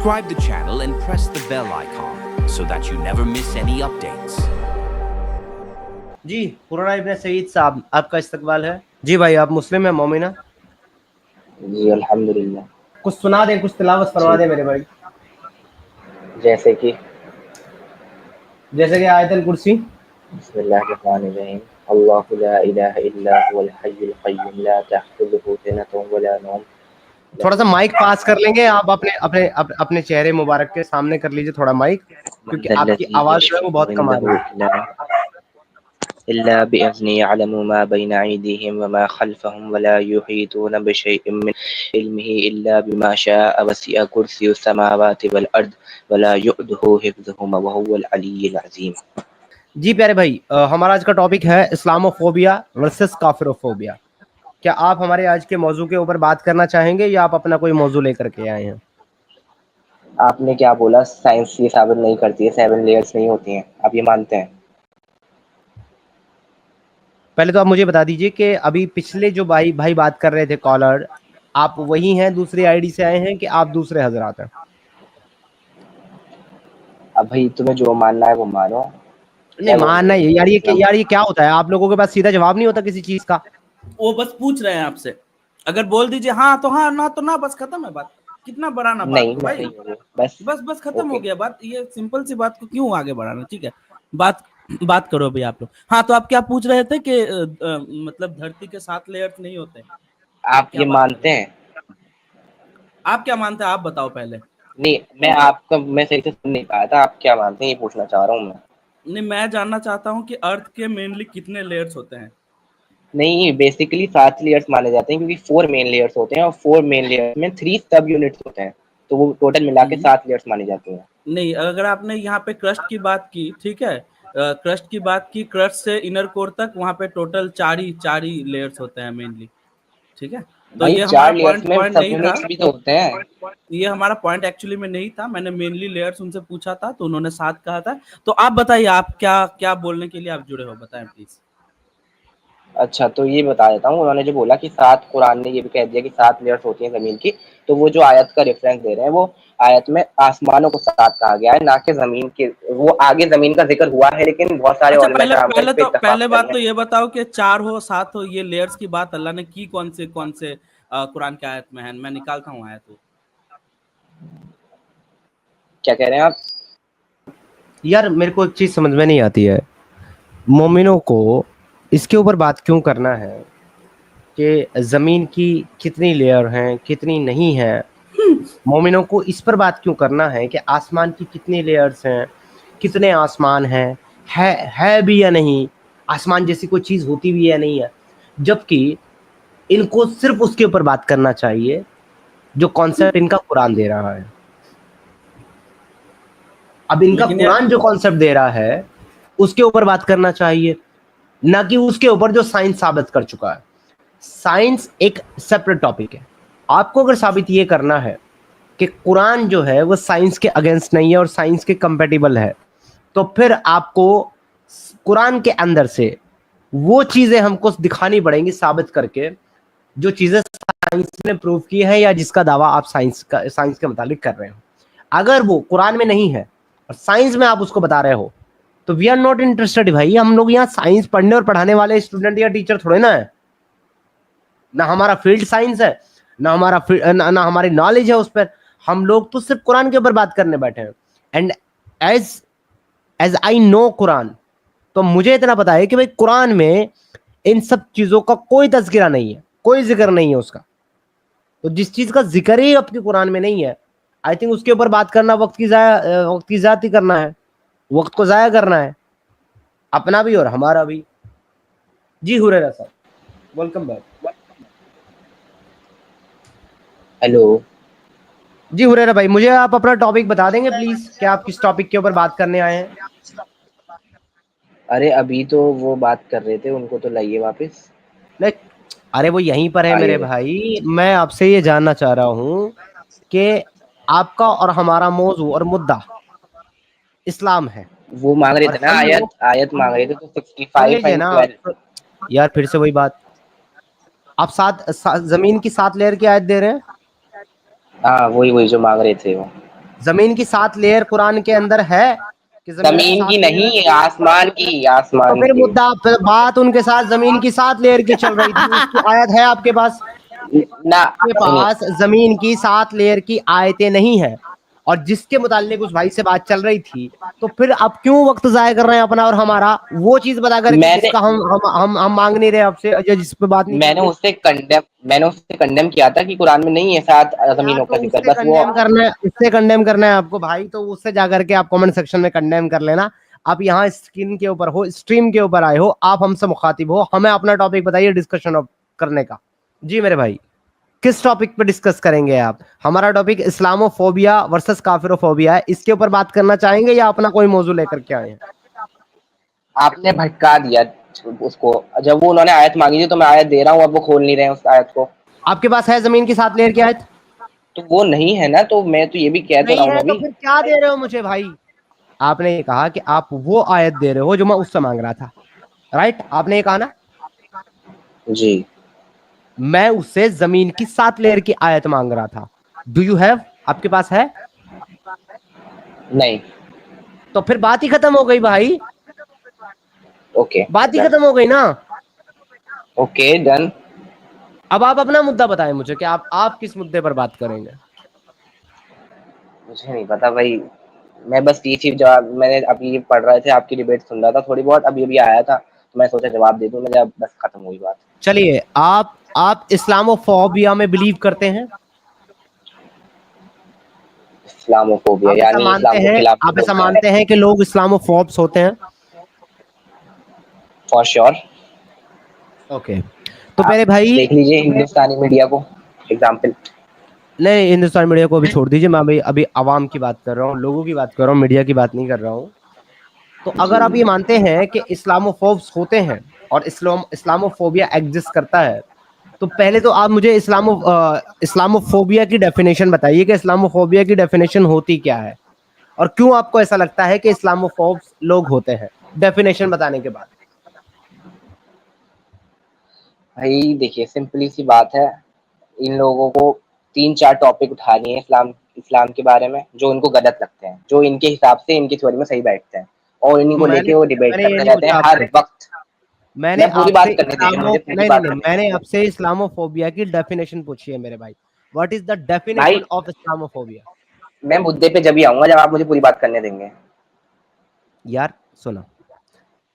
Subscribe the channel and press the bell icon so that you never miss any updates. जी पुराना इब्न सईद साहब, आपका इस्तकबाल है। जी भाई, आप मुस्लिम हैं, मोमिना? जी अल्हम्दुलिल्लाह। कुछ सुना दें, कुछ तिलावत फरमा दें मेरे भाई। जैसे कि आयतल कुर्सी। बिस्मिल्लाहिर्रहमानिर्रहीम। अल्लाहु ला इलाहा इल्ला हुवल हय्युल क़य्यूम ला तअख़ुज़ुहु सिनतुन व ला नौम। थोड़ा सा माइक पास कर लेंगे आप, अपने चेहरे मुबारक के सामने कर लीजिए थोड़ा माइक, क्योंकि आपकी आवाज जो है वो बहुत कम आ रही है। इल्ला बिइज़्निही यअलमु मा बैना अयदीहिम व मा खल्फहुम व ला युहीतूना बिशैइन मिन इल्मिही इल्ला बिमा शाअ वसिअ कुर्सियुस समावाति वल अर्द व ला युअदुहु हिफ्ज़ुहुमा व हुवल अलिय्युल अज़ीम। जी प्यारे भाई, हमारा आज का टॉपिक है इस्लामोफोबिया वर्सेस काफिरोफोबिया। क्या आप हमारे आज के मौजू के ऊपर बात करना चाहेंगे या आप अपना कोई मौजू लेकर के आए हैं? आपने क्या बोला? साइंस ये साबित नहीं करती है 7 लेयर्स नहीं होती हैं, आप ये मानते हैं? पहले तो आप मुझे बता दीजिए कि अभी पिछले जो भाई बात कर रहे थे कॉलर, आप वही हैं, दूसरी आईडी से आए हैं कि आप दूसरे हजरात हैं? अब भाई तुम्हें जो मानना है वो मानो। नहीं मानना है यार, ये क्या होता है? आप लोगों के पास सीधा जवाब नहीं होता किसी चीज का? वो बस पूछ रहे हैं आपसे, अगर बोल दीजिए हाँ तो हाँ, ना तो ना, बस खत्म है बात। कितना बढ़ाना बात नहीं, को भाई, बस खत्म हो गया बात। ये सिंपल सी बात को क्यों आगे बढ़ाना? ठीक है, बात करो भाई आप लोग। हाँ तो आप क्या पूछ रहे थे कि मतलब धरती के 7 लेयर्स नहीं होते? आप ये मानते हैं? आप क्या मानते हैं, आप बताओ पहले। नहीं, मैं सही से सुन नहीं पाया था। आप क्या मानते हैं ये पूछना चाह रहा हूँ मैं। नहीं, मैं जानना चाहता हूँ कि अर्थ के मेनली कितने लेयर्स होते हैं? नहीं, बेसिकली 7 लेयर्स माने जाते हैं, क्योंकि 4 मेन लेयर्स होते हैं और 4 मेन लेयर्स में 3 सब यूनिट्स होते हैं, तो वो टोटल मिला के 7 लेयर्स मानी जाती हैं। नहीं, अगर आपने यहाँ पे क्रस्ट की बात की, ठीक है, क्रस्ट की बात की, क्रस्ट से इनर कोर तक, वहाँ पे टोटल 4 ही लेयर्स होते हैं मेनली। ठीक है, तो ये हमारा पॉइंट नहीं था, भी तो होते हैं। ये हमारा पॉइंट एक्चुअली में नहीं था। मैंने मेनली लेयर्स उनसे पूछा था तो उन्होंने 7 कहा था। तो आप बताइए, आप क्या बोलने के लिए आप जुड़े हो, बताएं प्लीज। अच्छा, तो ये बता देता हूँ। उन्होंने जो बोला कि 7, कुरान ने ये भी कह दिया कि 7 लेयर्स होती हैं जमीन की, तो वो जो आयत का रेफरेंस दे रहे हैं, वो आयत में आसमानों को 7 कहा गया है, ना कि जमीन के। वो आगे जमीन का जिक्र हुआ है, लेकिन बहुत सारे अच्छा, पहले बात तो ये बताओ कि 4 हो 7 हो, ये लेयर्स की बात अल्लाह ने की कौन से कुरान के आयत में है? मैं निकालता हूँ आयत। क्या कह रहे हैं आप? यार मेरे को एक चीज समझ में नहीं आती है, मोमिनों को इसके ऊपर बात क्यों करना है कि जमीन की कितनी लेयर हैं, कितनी नहीं है। मोमिनों को इस पर बात क्यों करना है कि आसमान की कितनी लेयर्स हैं, कितने आसमान हैं, है भी या नहीं, आसमान जैसी कोई चीज होती भी या नहीं है। जबकि इनको सिर्फ उसके ऊपर बात करना चाहिए जो कॉन्सेप्ट इनका कुरान दे रहा है। अब इनका कुरान जो कॉन्सेप्ट दे रहा है उसके ऊपर बात करना चाहिए, ना कि उसके ऊपर जो साइंस साबित कर चुका है। साइंस एक सेपरेट टॉपिक है। आपको अगर साबित ये करना है कि कुरान जो है वो साइंस के अगेंस्ट नहीं है और साइंस के कंपेटिबल है, तो फिर आपको कुरान के अंदर से वो चीजें हमको दिखानी पड़ेंगी साबित करके, जो चीजें साइंस ने प्रूव की है या जिसका दावा आप साइंस के मुताबिक कर रहे हो। अगर वो कुरान में नहीं है और साइंस में आप उसको बता रहे हो, तो वी आर नॉट इंटरेस्टेड भाई। हम लोग यहाँ साइंस पढ़ने और पढ़ाने वाले स्टूडेंट या टीचर थोड़े ना है। ना हमारा फील्ड साइंस है, ना हमारी नॉलेज है उस पर। हम लोग तो सिर्फ कुरान के ऊपर बात करने बैठे हैं। And as I know Quran, तो मुझे इतना पता है कि भाई कुरान में इन सब चीजों का कोई तज़किरा नहीं है, कोई जिक्र नहीं है उसका। तो जिस चीज का जिक्र ही आपके कुरान में नहीं है, आई थिंक उसके ऊपर बात करना वक्त की ज़ाया करना है, वक्त को जाया करना है, अपना भी और हमारा भी। जी हुरैरा साहब, वेलकम बैक। हेलो जी हुरैरा भाई, मुझे आप अपना टॉपिक बता देंगे प्लीज, क्या आप किस टॉपिक के ऊपर बात करने आए हैं? अरे अभी तो वो बात कर रहे थे, उनको तो लाइए वापस। नहीं, अरे वो यहीं पर है मेरे भाई। मैं आपसे ये जानना चाह रहा हूँ कि आपका और हमारा मौजू और मुद्दा इस्लाम है। वो मांग रहे थे ना, आयत मांग रहे थे, तो 65 एंड 12। यार फिर से वही बात, आप जमीन की 7 लेयर की आयत दे रहे हैं? हाँ वही जो मांग रहे थे वो। जमीन की 7 लेयर कुरान के अंदर है कि जमीन की नहीं, आसमान की, तो आसमान फिर की। मुद्दा फिर बात उनके साथ जमीन की 7 लेयर की चल रही थी, उसकी आयत है आपके पास? ना के सुनिए, पास जमीन की 7 लेयर की आयतें नहीं है, और जिसके मुताल्लिक उस भाई से बात चल रही थी, तो फिर आप क्यों वक्त जाया कर रहे हैं अपना और हमारा, वो चीज बता करके मैंने जिसका हम मांग नहीं रहे आपसे, या जिस पे बात नहीं मैंने करनी। उससे कंडेम किया था कि कुरान में नहीं है 7 यार जमीनों तो का जिक्र, बस वो। उससे कंडेम करना है आपको भाई, तो उससे जाकर के आप कमेंट सेक्शन में कंडेम कर लेना। आप यहाँ स्क्रीन के ऊपर हो, स्ट्रीम के ऊपर आए हो, आप हमसे मुखातिब हो, हमें अपना टॉपिक बताइए डिस्कशन करने का। जी मेरे भाई, किस टॉपिक पे डिस्कस करेंगे आप? हमारा टॉपिक इस्लामोफोबिया वर्सेस काफिरोफोबिया है, इसके ऊपर बात करना चाहेंगे या अपना कोई मौजू लेकर के आए हैं? आपने भटका दिया उसको, जब वो उन्होंने आयत मांगी थी तो मैं आयत दे रहा हूँ, अब वो खोल नहीं रहे हैं उस आयत को। आपके पास है जमीन की 7 लेयर की आयत? तो वो नहीं है ना, तो मैं तो ये भी कह तो रहा नहीं हूँ है तो अभी। फिर क्या दे रहे हो मुझे भाई? आपने ये कहा कि आप वो आयत दे रहे हो जो मैं उससे मांग रहा था, राइट? आपने ये कहा ना। जी मैं उससे जमीन की 7 लेयर की आयत मांग रहा था। Do you have? आपके पास है? नहीं। तो फिर बात ही खत्म हो गई भाई, ओके बात ही डन। खत्म हो गई ना। Okay done. अब आप अपना मुद्दा बताएं मुझे कि आप किस मुद्दे पर बात करेंगे। मुझे नहीं पता भाई, मैं बस ये चीज जवाब, मैंने अभी ये पढ़ रहे थे आपकी डिबेट सुन रहा था थोड़ी बहुत, अभी अभी आया था तो मैं सोचा जवाब दे दूं, मुझे अब बस खत्म हुई बात। चलिए, आप इस्लामोफोबिया में बिलीव करते हैं? इस्लामोफोबिया आप ऐसा यानी मानते इस्लाम के हैं, खिलाफ जो आप ऐसा बोलते हैं। मानते हैं कि लोग इस्लामोफोब्स होते हैं? For sure. ओके, तो आप मेरे भाई, देख लीजिए हिंदुस्तानी मीडिया को, एग्जाम्पल। नहीं हिंदुस्तान मीडिया को अभी छोड़ दीजिए, मैं अभी अभी आवाम की बात कर रहा हूँ, लोगों की बात कर रहा हूँ, मीडिया की बात नहीं कर रहा हूँ। तो अगर आप ये मानते हैं कि इस्लामोफोब्स होते हैं और इस्लामोफोबिया एग्जिस्ट करता है, तो पहले तो आप मुझे इस्लामोफोबिया की डेफिनेशन बताइए कि इस्लामोफोबिया की डेफिनेशन होती क्या है, और क्यों आपको ऐसा लगता है कि इस्लामोफोब्स लोग होते हैं, डेफिनेशन बताने के बाद। भाई देखिए, सिंपली सी बात है, इन लोगों को 3-4 टॉपिक उठानी है इस्लाम इस्लाम के बारे में जो उनको गलत लगते हैं, जो इनके हिसाब से इनकी थ्योरी में सही बैठते हैं, और इन्हीं को लेके वो डिबेट मैंने ये करते नहीं रहते हैं पूछा हर आपसे, वक्त। मैंने मैं पूरी आपसे बात करने दीजिए, मुझे पूरी नहीं नहीं बात नहीं, करने मैंने दीजिए आपसे इस्लामोफोबिया की डेफिनेशन पूछी है मेरे भाई। व्हाट इज द भाई। Definition of Islamophobia? मैं मुद्दे पे जब ही आऊंगा जब आप मुझे पूरी बात करने देंगे। यार सुनो,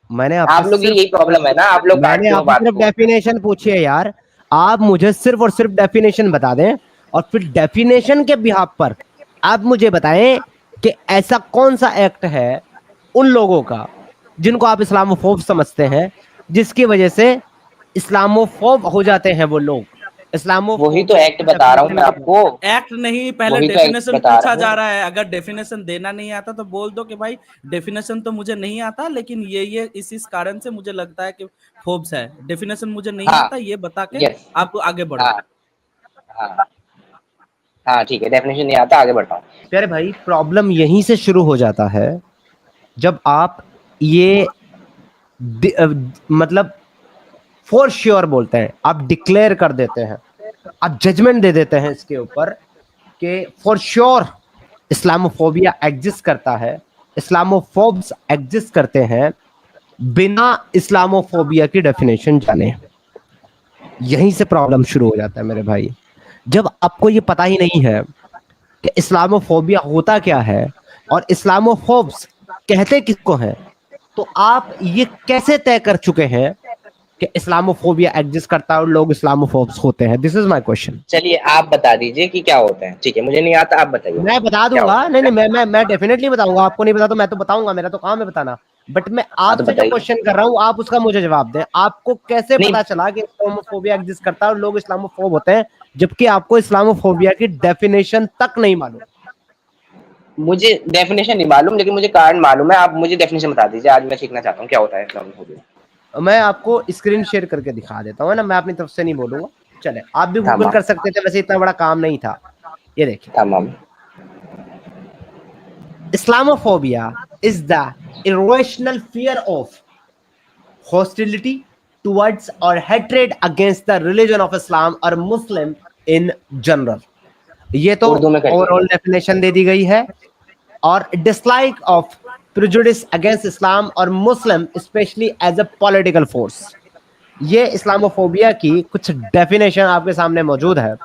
मैंने आपसे आप लोग की सिर्फ यही प्रॉब्लम है ना, आप लोग मैंने काटते हो आपसे बात सिर्फ को। डेफिनेशन पूछी है यार। आप मुझे सिर्फ और सिर्फ डेफिनेशन बता दें, और फिर डेफिनेशन के बिहाफ पर आप मुझे बताएं कि ऐसा कौन सा एक्ट है उन लोगों का जिनको आप इस्लामोफोब समझते हैं, जिसकी वजह से इस्लामोफोब हो जाते हैं वो लोग। वही तो इस्लामोफोबिया एक्ट की बता रहा हूँ डेफिनेशन मैं क्या है? आपको। एक्ट नहीं, पहले वही तो एक्ट डेफिनेशन बता पूछा रहा जा हूँ। रहा है। अगर डेफिनेशन देना नहीं आता तो बोल दो कि भाई डेफिनेशन तो मुझे नहीं आता, लेकिन ये इस कारण से मुझे लगता है कि फोब्स है। डेफिनेशन मुझे नहीं हाँ। आता, ये बता के यस। आप आगे बढ़ो। हाँ। हाँ। हाँ ठीक है, डेफिनेशन नहीं आता, आगे बढ़ता हूँ। प्यारे भाई, प्रॉब्लम यहीं से शुरू हो जाता है जब आप ये मतलब फॉर श्योर बोलते हैं, आप डिक्लेयर कर देते हैं, आप जजमेंट दे देते हैं इसके ऊपर कि फॉर श्योर इस्लामोफोबिया एग्जिस्ट करता है, इस्लामोफोब्स एग्जिस्ट करते हैं, बिना इस्लामोफोबिया की डेफिनेशन जाने। यहीं से प्रॉब्लम शुरू हो जाता है मेरे भाई। जब आपको ये पता ही नहीं है कि इस्लामोफोबिया होता क्या है और इस्लामोफोब्स कहते किसको हैं, तो आप ये कैसे तय कर चुके हैं कि इस्लामोफोबिया एग्जिस्ट करता है और लोग इस्लामोफोब्स होते हैं? This is my question. चलिए आप बता दीजिए कि क्या होते हैं। ठीक है, मुझे नहीं आता, आप बताइए मैं मुझे बता क्या दूंगा, होता है। नहीं नहीं, मैं डेफिनेटली बताऊंगा। आपको नहीं पता तो मैं तो बताऊंगा, मेरा तो काम है बताना। बट मैं हाँ तो आपसे जो बताइए। क्वेश्चन कर रहा हूँ, आप उसका मुझे जवाब दें। आपको कैसे नहीं, पता चला कि इस्लामोफोबिया एग्जिस्ट करता है और लोग इस्लामोफोब होते हैं, जबकि आपको इस्लामोफोबिया की डेफिनेशन तक नहीं मालूम? मुझे डेफिनेशन नहीं मालूम, लेकिन मुझे कारण मालूम है। आप मुझे डेफिनेशन बता दीजिए, आज मैं सीखना चाहता हूँ क्या होता है इस्लामोफोबिया। मैं आपको स्क्रीन शेयर करके दिखा देता हूँ ना, मैं अपनी तरफ से नहीं बोलूंगा। चले, आप भी गूगल तमाम। कर सकते थे, वैसे इतना बड़ा काम नहीं था। ये देखिए, तमाम। Islamophobia is the irrational fear of hostility towards or hatred against the religion of Islam or Muslim in general. ये तो उर्दू में कर दीजिए। ओवरऑल डेफिनेशन दे दी गई है। और dislike of prejudice against Islam और Muslim specially as a political force, ये इस्लामोफोबिया की कुछ डेफिनेशन आपके सामने मौजूद है,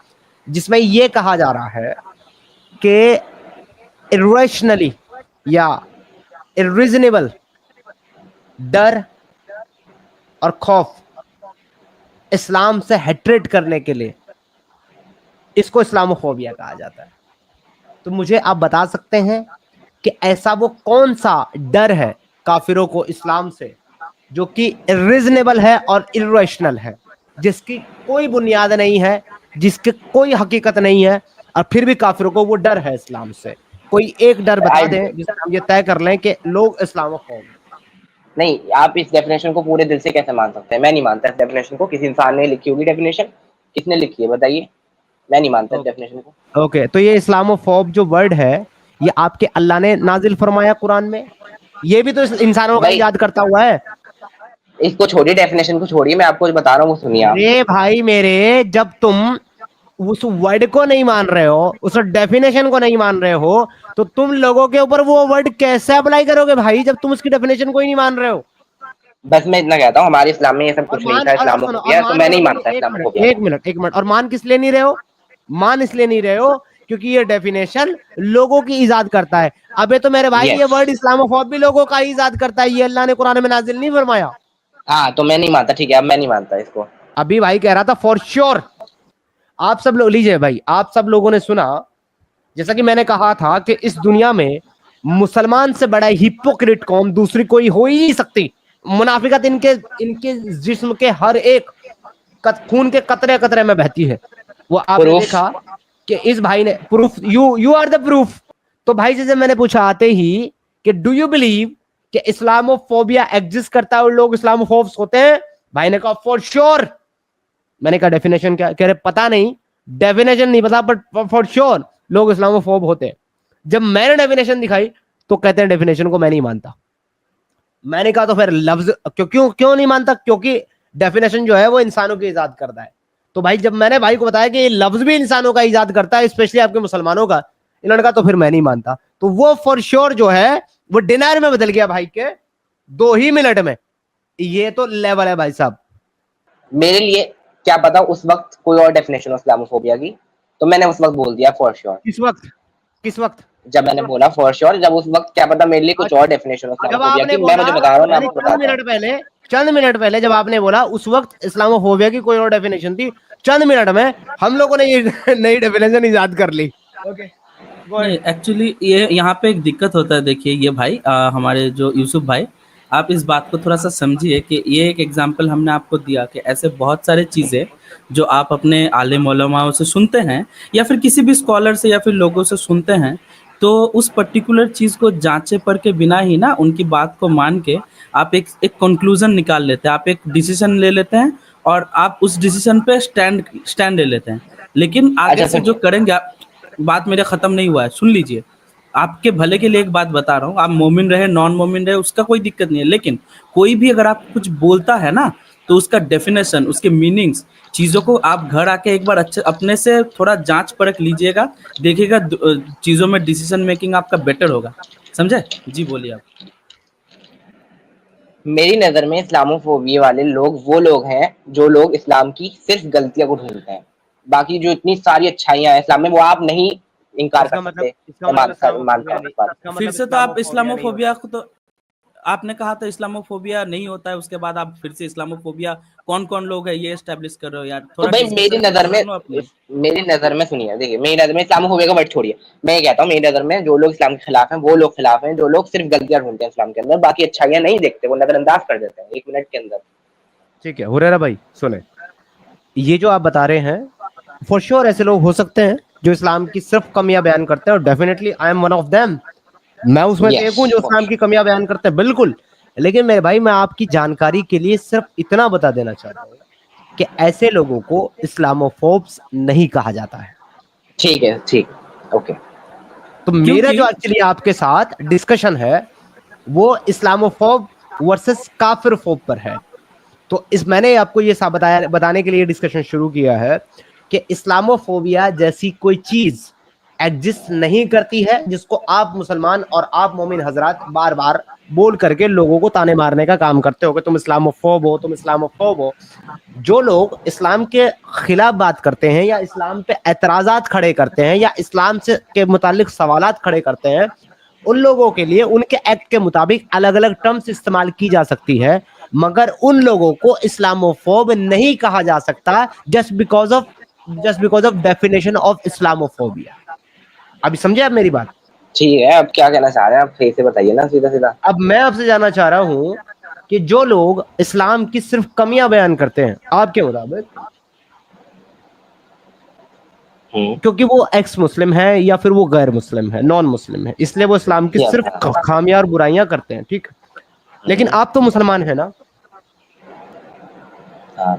जिसमें ये कहा जा रहा है कि इरेशनली या इरीजनेबल डर और खौफ इस्लाम से हेट्रेट करने के लिए इसको इस्लामोफोबिया कहा जाता है। तो मुझे आप बता सकते हैं कि ऐसा वो कौन सा डर है काफिरों को इस्लाम से जो कि इरीजनेबल है और इरेशनल है, जिसकी कोई बुनियाद नहीं है, जिसकी कोई हकीकत नहीं है, और फिर भी काफिरों को वो डर है इस्लाम से? कोई एक डर बता दें जिससे हम ये तय कर लें कि लोग इस्लामोफोब। नहीं, आप इस डेफिनेशन को पूरे दिल से कैसे मान सकते हैं? मैं नहीं मानता इस डेफिनेशन को। किसी इंसान ने लिखी होगी डेफिनेशन, किसने लिखी है बताइए? मैं नहीं मानता इस डेफिनेशन को। ओके, तो ये इस्लामोफोब जो वर्ड है ये आपके अल्लाह ने नाजिल फरमाया कुरान में? ये भी तो इंसानों का याद करता हुआ है। इसको छोड़िए, डेफिनेशन को छोड़िए, मैं आपको बता रहा हूँ, वो सुनिए आप। अरे भाई मेरे, जब तुम उस वर्ड को नहीं मान रहे हो, उस डेफिनेशन को नहीं मान रहे हो, तो तुम लोगों के ऊपर वो वर्ड कैसे अप्लाई करोगे भाई, जब तुम उसकी डेफिनेशन को ही नहीं मान रहे हो? बस मैं इतना कहता हूँ, हमारे इस्लाम में ये सब कुछ नहीं था, इस्लामोफोबिया, तो मैं नहीं मानता इस्लामोफोबिया। एक मिनट, और मान किस लिए नहीं रहे हो? मान इसलिए नहीं रहे हो क्योंकि ये डेफिनेशन लोगों की इजाद करता है। अबे तो मेरे भाई, ये वर्ड इस्लामोफोब भी लोगों का इजाद करता है, ये अल्लाह ने कुरान में नाजिल नहीं फरमाया। हाँ, तो मैं नहीं मानता, ठीक है, अब मैं नहीं मानता इसको। अभी भाई कह रहा था फॉर श्योर। आप सब लोग लीजिए भाई, आप सब लोगों ने सुना, जैसा कि मैंने कहा था कि इस दुनिया में मुसलमान से बड़ा हिपोक्रेट कौम दूसरी कोई हो ही नहीं सकती। मुनाफिकत इनके जिस्म के हर एक खून के कतरे कतरे में बहती है। वो आपने देखा कि इस भाई ने proof, you are the proof. तो भाई जैसे मैंने पूछा आते ही कि डू यू बिलीव कि इस्लामोफोबिया एग्जिस्ट करता है और लोग इस्लामोफोब्स होते हैं? भाई ने कहा फॉर श्योर। मैंने कहा डेफिनेशन क्या? कह रहे पता नहीं, डेफिनेशन नहीं पता, बट फॉर श्योर लोग इस्लामोफोब होते हैं। जब मैंने डेफिनेशन दिखाई तो कहते हैं डेफिनेशन को मैं नहीं मानता। मैंने कहा तो फिर लफ्ज क्यों नहीं मानता? क्योंकि डेफिनेशन जो है वो इंसानों की इजाद करता है। तो भाई जब मैंने भाई को बताया कि ये लफ्ज भी इंसानों का इजाद करता है, स्पेशली आपके मुसलमानों का, इन्होंने कहा तो फिर मैं नहीं मानता। तो वो फॉर श्योर जो है वो डिनायर में बदल गया भाई के 2 ही मिनट में। ये तो लेवल है भाई साहब। मेरे लिए क्या पता उस वक्त कोई और डेफिनेशन हो इस्लामोफोबिया की, तो मैंने उस वक्त बोल दिया फॉर श्योर। किस वक्त जब मैंने बोला फॉर श्योर, जब उस वक्त क्या पता मेरे लिए कुछ और डेफिनेशन हो इस्लामोफोबिया की, मैं मुझे बता रहा हूं, मैं आपको बताता हूं। चंद मिनट पहले जब आपने बोला उस वक्त इस्लामोफोबिया की कोई और डेफिनेशन थी, चंद मिनट में हम लोगों ने ये नई डेफिनेशन इजाद कर ली। ओके, नहीं, एक्चुअली ये यहाँ पे एक दिक्कत होता है। देखिए ये भाई हमारे जो यूसुफ भाई, आप इस बात को थोड़ा सा समझिए कि ये एक एग्जांपल हमने आपको दिया कि ऐसे बहुत सारे चीज़ें जो आप अपने आलिम उलमाओं से सुनते हैं या फिर किसी भी स्कॉलर से या फिर लोगों से सुनते हैं, तो उस पर्टिकुलर चीज़ को जांचे परखे बिना ही ना उनकी बात को मान के आप एक कंक्लूजन निकाल लेते हैं, आप एक डिसीजन ले लेते हैं और आप उस डिसीजन पे स्टैंड ले लेते हैं। लेकिन आगे से जो करेंगे आप, बात मेरा ख़त्म नहीं हुआ है, सुन लीजिए। आपके भले के लिए एक बात बता रहा हूँ, आप मोमिन रहे नॉन मोमिन रहे उसका कोई दिक्कत नहीं है, लेकिन कोई भी अगर आप कुछ बोलता है ना तो उसका डेफिनेशन, उसके मीनिंग्स, चीज़ों को आप घर आके एक बार अच्छे अपने से थोड़ा जांच परख लीजिएगा, देखिएगा चीज़ों में डिसीजन मेकिंग आपका बेटर होगा। समझे? जी बोलिए आप। मेरी नजर में इस्लामोफोबिया वाले लोग वो लोग हैं जो लोग इस्लाम की सिर्फ गलतियां को ढूंढते हैं। बाकी जो इतनी सारी अच्छाइयां हैं इस्लाम में वो आप नहीं इनकार कर सकते। फिर से तो आप इस्लामोफोबिया को, तो आपने कहा था इस्लामोफोबिया नहीं होता है, उसके बाद आप फिर से इस्लामोफोबिया कौन कौन लोग है ये एस्टेब्लिश कर रहे हो यार। तो भाई मेरी नजर में सुनिए, देखिए मेरी नजर में इस्लामोफोबिया का वर्ड छोड़िए, मैं ये कहता हूँ मेरी नजर में जो लोग इस्लाम के खिलाफ हैं वो लोग खिलाफ हैं जो लोग सिर्फ गलतियां ढूंढते हैं इस्लाम के अंदर, बाकी अच्छाइयां नहीं देखते, वो नजरअंदाज कर देते हैं 1 मिनट के अंदर। ठीक है हुरैरा भाई सुने, ये जो आप बता रहे हैं फॉर श्योर ऐसे लोग हो सकते हैं जो इस्लाम की सिर्फ कमियां बयान करते हैं, और definitely I am one of them. मैं उसमें एक हूं जो इस्लाम की कमियां बयान करते हैं, बिल्कुल। लेकिन मेरे भाई मैं आपकी जानकारी के लिए सिर्फ इतना बता देना चाहता हूँ कि ऐसे लोगों को इस्लामोफोब्स नहीं कहा जाता है। ठीक है, ठीक, ओके। तो मेरा जो एक्चुअली आपके साथ डिस्कशन है वो इस्लामोफोब वर्सेस काफिरफोब पर है। तो मैंने आपको ये बताने के लिए डिस्कशन शुरू किया है कि इस्लामोफोबिया जैसी कोई चीज एग्जिस्ट नहीं करती है, जिसको आप मुसलमान और आप मोमिन हजरात बार बार बोल करके लोगों को ताने मारने का काम करते हो कि तुम इस्लामोफोब हो, तुम इस्लामोफोब हो। जो लोग इस्लाम के खिलाफ बात करते हैं या इस्लाम पे एतराजात खड़े करते हैं या इस्लाम से के मुतालिक सवालात खड़े करते हैं, उन लोगों के लिए उनके एक्ट के मुताबिक अलग अलग टर्म्स इस्तेमाल की जा सकती है, मगर उन लोगों को इस्लामोफोब नहीं कहा जा सकता just because of definition of Islamophobia. अभी समझे आप मेरी बात? ठीक है, अब क्या कहना चाह रहे हैं आप, फिर से बताइए ना सीधा सीधा। अब मैं आपसे जानना चाह रहा हूं कि जो लोग इस्लाम की सिर्फ कमियां बयान करते हैं आपके मुताबिक, क्योंकि वो एक्स मुस्लिम है या फिर वो गैर मुस्लिम है, नॉन मुस्लिम है, इसलिए वो इस्लाम की सिर्फ खामियां और बुराइयां करते हैं, ठीक, लेकिन आप तो मुसलमान है ना? हाँ,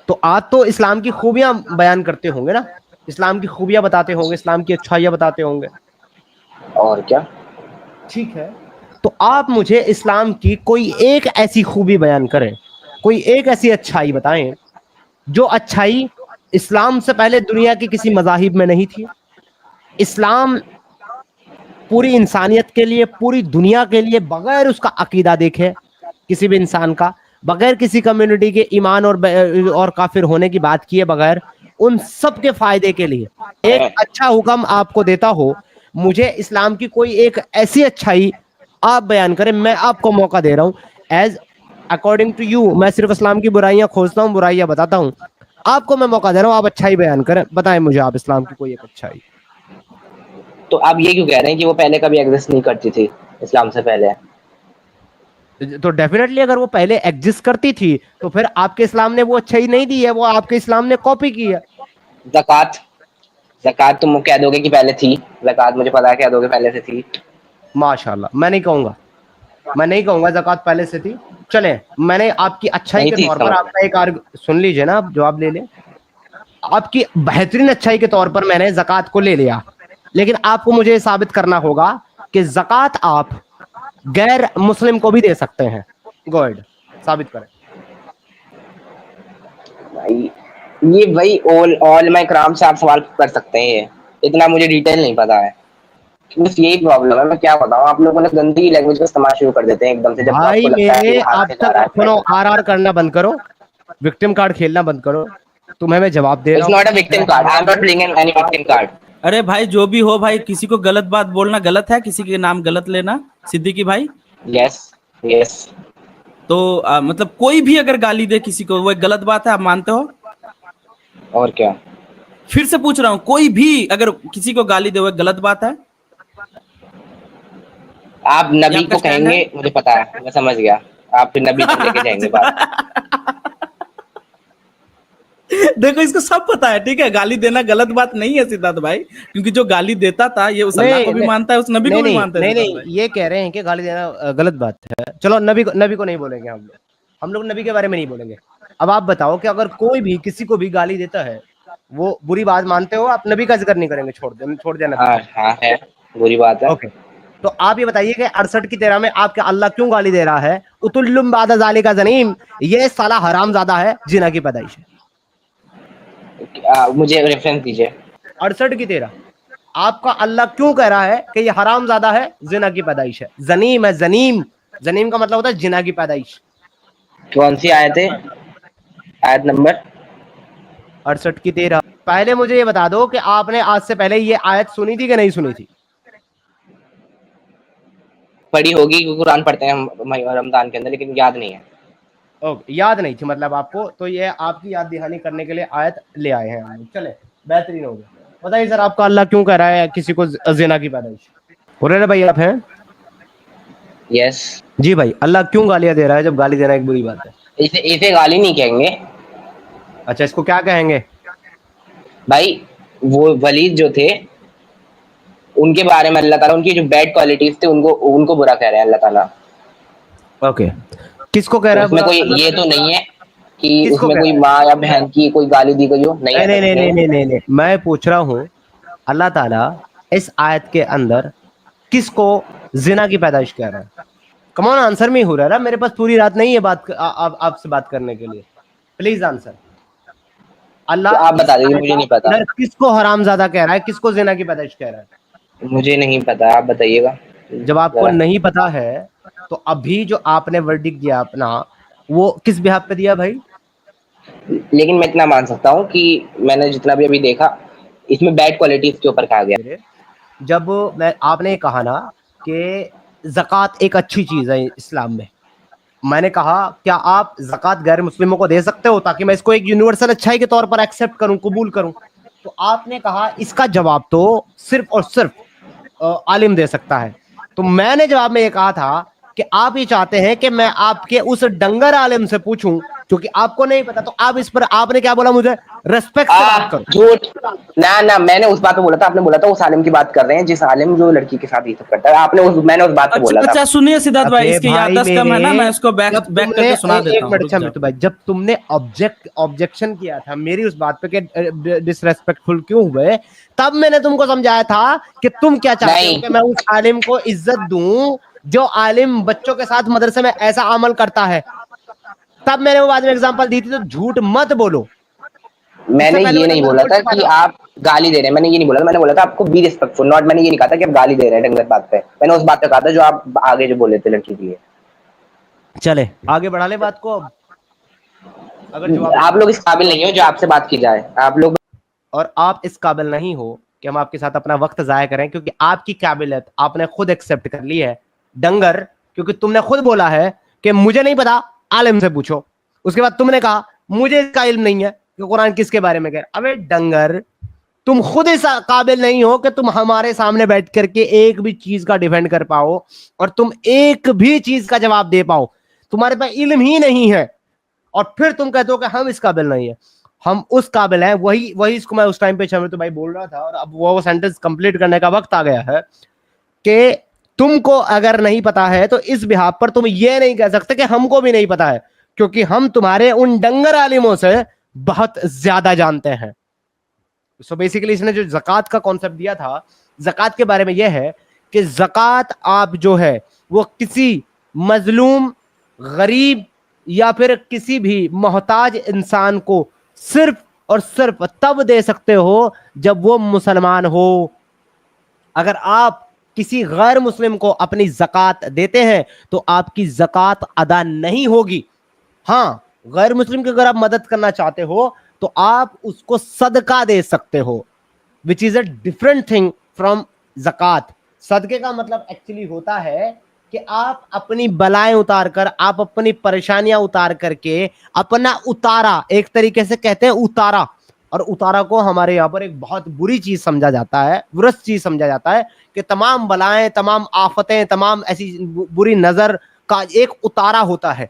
तो आप तो इस्लाम की खूबियां बयान करते होंगे ना, इस्लाम की खूबियां बताते होंगे, इस्लाम की अच्छाइयां बताते होंगे, और क्या? ठीक है, तो आप मुझे इस्लाम की कोई एक ऐसी खूबी बयान करें, कोई एक ऐसी अच्छाई बताएं जो अच्छाई इस्लाम से पहले दुनिया के किसी मज़ाहिब में नहीं थी। इस्लाम पूरी इंसानियत के लिए, पूरी दुनिया के लिए, बगैर उसका अकीदा देखे किसी भी इंसान का, बगैर किसी कम्युनिटी के ईमान और काफिर होने की बात किए बगैर, उन सब के फायदे के लिए एक अच्छा हुक्म आपको देता हो, मुझे इस्लाम की कोई एक ऐसी अच्छाई आप बयान करें। मैं आपको मौका दे रहा हूं, एज अकॉर्डिंग टू यू, मैं सिर्फ इस्लाम की बुराइयां खोजता हूं, बुराइयां बताता हूं, आपको मैं मौका दे रहा हूं, आप अच्छाई बयान करें, बताएं मुझे आप इस्लाम की कोई एक अच्छाई। तो आप ये क्यों कह रहे हैं कि वो पहले कभी एग्जिस्ट नहीं करती थी इस्लाम से पहले? तो डेफिनेटली अगर वो पहले एग्जिस्ट करती थी तो फिर आपके इस्लाम ने वो अच्छाई नहीं दी है, वो आपके इस्लाम ने कॉपी की है। ज़कात तुम कह दोगे कि पहले थी, ज़कात मुझे पता है कह दोगे पहले से थी। माशाल्लाह, मैं नहीं कहूंगा ज़कात पहले से थी। चले, मैंने आपकी अच्छाई के तौर पर आपका एक आर्ग सुन लीजिए ना, आप जवाब ले लें। आपकी बेहतरीन अच्छाई के तौर पर मैंने ज़कात को ले लिया, लेकिन आपको मुझे साबित करना होगा कि ज़कात आप गैर मुस्लिम को भी दे सकते हैं। गो अहेड, साबित करें। भाई ये भाई ऑल माय क्राम से आप सवाल कर सकते हैं, ये इतना मुझे डिटेल नहीं पता है, बस यही प्रॉब्लम है। मैं क्या बताऊं, आप लोगों ने गंदी लैंग्वेज का इस्तेमाल शुरू कर देते हैं एकदम से, जब आपको लगता है कि अब तक सुनो, आरआर करना बंद करो, विक्टिम कार्ड खेलना बंद करो, तुम्हें मैं जवाब दे रहा हूं। It's not a victim card, I am not playing any victim card. अरे भाई जो भी हो भाई, किसी को गलत बात बोलना गलत है, किसी के नाम गलत लेना, सिद्दीकी भाई। यस तो मतलब कोई भी अगर गाली दे किसी को, वो एक गलत बात है, आप मानते हो? और क्या? फिर से पूछ रहा हूँ, कोई भी अगर किसी को गाली दे वो एक गलत बात है? आप नबी को कहेंगे, मुझे पता है, मैं समझ गया, आप फिर नबी तक लेके जाएंगे बात। देखो इसको सब पता है, ठीक है, गाली देना गलत बात नहीं है सिद्धार्थ भाई, क्योंकि जो गाली देता था ये उस अल्लाह को भी मानता है, उस नबी को भी मानता है। नहीं, ये कह रहे हैं कि गाली देना गलत बात है। चलो नबी को नहीं बोलेंगे हम लोग नबी के बारे में नहीं बोलेंगे। अब आप बताओ कि अगर कोई भी किसी को भी गाली देता है, वो बुरी बात मानते हो आप? नबी का जिक्र नहीं करेंगे, छोड़ देना। हाँ है, बुरी बात है। ओके, तो आप ये बताइए कि 68 की 13 में आपके अल्लाह क्यों गाली दे रहा है? उतुल्लुम बादा ज़ालिका ज़नीम, ये साला हरामजादा है, जिना की पैदाइश है। मुझे रेफरेंस दीजिए। 68 की 13 आपका अल्लाह क्यों कह रहा है कि ये हरामजादा है, जिना की पैदाइश है? जनीम है, जनीम का मतलब होता है जिना की पैदाइश। कौन सी आयत है? आयत नंबर 68 की 13। पहले मुझे ये बता दो कि आपने आज से पहले ये आयत सुनी थी कि नहीं सुनी थी? पढ़ी होगी, क्योंकि कुरान पढ़ते हैं हम रमजान के अंदर, लेकिन याद नहीं है। ओके, याद नहीं थी मतलब आपको, तो ये आपकी याद दहानी करने के लिए आयत ले आए हैं हम। चले, बेहतरीन हो गया। बताइए सर, आपका अल्लाह क्यों कह रहा है किसी को जिना की पैदाइश? हुरैरा भाई आप हैं? यस जी भाई, अल्लाह क्यों गालियां दे रहा है, जब गाली देना एक बुरी बात है? इसे गाली नहीं कहेंगे। अच्छा, इसको क्या कहेंगे? भाई वो वलीद जो थे, उनके बारे में अल्लाह ताला, उनकी जो बैड क्वालिटीज थे उनको बुरा कह रहे हैं अल्लाह ताला। ओके, किसको कह रहा है? उसमें कोई ये तो नहीं है कि उसमें कोई माँ या बहन की कोई गाली दी गई हो? नहीं, मैं पूछ रहा हूँ अल्लाह ताला इस आयत के अंदर किसको जिना की पैदाइश कह रहा है? कम ऑन आंसर में ही हो रहा है, मेरे पास पूरी रात नहीं है बात आपसे बात करने के लिए, प्लीज आंसर। अल्लाह तो आप बता दीजिए, मुझे नहीं पता। किसको हरामजादा कह रहा है, किसको ज़िना की पैदाइश कह रहा है? मुझे नहीं पता, आप बताइएगा जब आपको जरा। नहीं पता है तो अभी जो आपने वर्डिक्ट दिया अपना, वो किस बिहाफ पे दिया भाई? लेकिन मैं इतना मान सकता हूँ कि मैंने जितना भी अभी देखा, इसमें बैड क्वालिटीज के ऊपर कहा गया। जब मैं आपने कहा ना कि ज़कात एक अच्छी चीज़ है इस्लाम में, मैंने कहा क्या आप ज़कात गैर मुस्लिमों को दे सकते हो ताकि मैं इसको एक यूनिवर्सल अच्छाई के तौर पर एक्सेप्ट करूं, कबूल करूं? तो आपने कहा इसका जवाब तो सिर्फ और सिर्फ आलिम दे सकता है। तो मैंने जवाब में ये कहा था कि आप ये चाहते हैं कि मैं आपके उस डंगर आलिम से पूछूं क्योंकि आपको नहीं पता, तो आप इस पर, आपने क्या बोला मुझे, रेस्पेक्ट से बात करो। झूठ ना, मैंने उस बात पे बोला था, आपने बोला था उस आलिम की बात कर रहे हैं जिस आलिम जो लड़की के साथ ये सब करता है, मैंने उस बात पे बोला था। अच्छा सुनिए सिद्धार्थ भाई, इसकी याददाश्त कम है ना, मैं इसको बैक करके सुना देता हूं। एक मिनट भाई, जब तुमने ऑब्जेक्शन किया था मेरी उस बात पे कि डिसरेस्पेक्टफुल क्यों हुए, तब मैंने तुमको समझाया था कि तुम क्या चाहते हो कि मैं उस आलिम को इज्जत दूं जो आलिम बच्चों के साथ मदरसे में ऐसा अमल करता है। तब मैंने वो बाद में एग्जांपल दी थी, तो झूठ मत बोलो। मैंने ये नहीं बोला था कि आप गाली दे रहे हैं, मैंने ये नहीं बोला था, मैंने बोला था आपको बी रिस्पेक्टफुल, नॉट, मैंने ये नहीं कहा था कि आप गाली दे रहे हैं डंगर बात पे, मैंने उस बात पे कहा था जो आप आगे जो बोले थे लड़की के लिए। चले आगे बढ़ा ले बात को। अब अगर आप लोग इस काबिल नहीं हो जो आपसे बात की जाए, आप लोग, और आप इस काबिल नहीं हो कि हम आपके साथ अपना वक्त जाया करें, क्योंकि आपकी काबिलियत आपने खुद एक्सेप्ट कर ली है डंगर, क्योंकि तुमने खुद बोला है कि मुझे नहीं पता, आलिम से पूछो। उसके बाद तुमने कहा मुझे इसका इल्म नहीं है कि कुरान किसके बारे में कह। अबे डंगर, तुम खुद इस काबिल नहीं हो कि तुम हमारे सामने बैठ करके एक भी चीज का डिफेंड कर पाओ और तुम एक भी चीज का जवाब दे पाओ। तुम्हारे पास इल्म ही नहीं है और फिर तुम कहते हो कि हम इस काबिल नहीं है। हम उस काबिल हैं। वही इसको मैं उस टाइम पे तो भाई बोल रहा था, और अब वो सेंटेंस कंप्लीट करने का वक्त आ गया है कि तुमको अगर नहीं पता है तो इस बिहाफ पर तुम ये नहीं कह सकते कि हमको भी नहीं पता है, क्योंकि हम तुम्हारे उन डंगर आलिमों से बहुत ज्यादा जानते हैं। सो बेसिकली इसने जो ज़कात का कॉन्सेप्ट दिया था, ज़कात के बारे में यह है कि ज़कात आप जो है वो किसी मजलूम, गरीब या फिर किसी भी मोहताज इंसान को सिर्फ और सिर्फ तब दे सकते हो जब वो मुसलमान हो। अगर आप किसी गैर मुस्लिम को अपनी ज़कात देते हैं तो आपकी ज़कात अदा नहीं होगी। हाँ, गैर मुस्लिम की अगर आप मदद करना चाहते हो तो आप उसको सदका दे सकते हो, which is a different thing from zakat. सदके का मतलब एक्चुअली होता है कि आप अपनी बलाएं उतार कर, आप अपनी परेशानियां उतार करके अपना उतारा, एक तरीके से कहते हैं उतारा, और उतारा को हमारे यहाँ पर एक बहुत बुरी चीज समझा जाता है, बुरस चीज समझा जाता है कि तमाम बलाएं, तमाम आफतें, तमाम ऐसी बुरी नजर का एक उतारा होता है।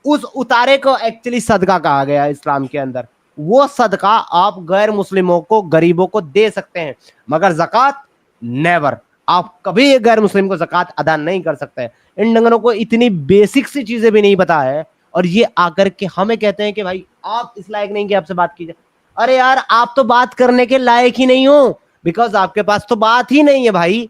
उस उतारे को एक्चुअली सदका कहा गया है इस्लाम के अंदर। वो सदका आप गैर मुस्लिमों को, गरीबों को दे सकते हैं, मगर ज़कात नेवर। आप कभी एक गैर मुस्लिम को ज़कात अदा नहीं कर सकते। इन डंगरों को इतनी बेसिक सी चीजें भी नहीं पता है और ये आकर के हमें कहते हैं कि भाई आप इस लायक नहीं कि आपसे बात की जाए। अरे यार, आप तो बात करने के लायक ही नहीं हो, बिकॉज आपके पास तो बात ही नहीं है भाई।